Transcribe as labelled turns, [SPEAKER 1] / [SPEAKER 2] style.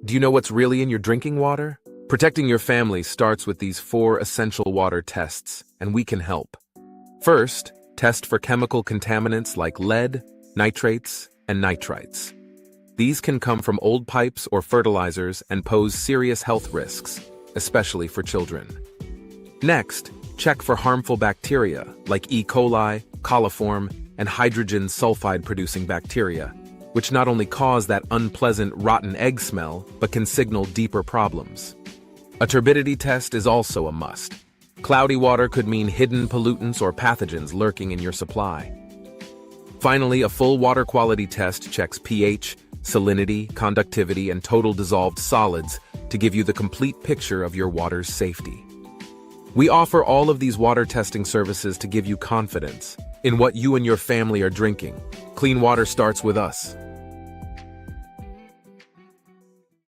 [SPEAKER 1] Do you know what's really in your drinking water? Protecting your family starts with these 4 essential water tests, and we can help. First, test for chemical contaminants like lead, nitrates, and nitrites. These can come from old pipes or fertilizers and pose serious health risks, especially for children. Next, check for harmful bacteria like E. coli, coliform, and hydrogen sulfide-producing bacteria, which not only cause that unpleasant rotten egg smell, but can signal deeper problems. A turbidity test is also a must. Cloudy water could mean hidden pollutants or pathogens lurking in your supply. Finally, a full water quality test checks pH, salinity, conductivity, and total dissolved solids to give you the complete picture of your water's safety. We offer all of these water testing services to give you confidence in what you and your family are drinking. Clean water starts with us.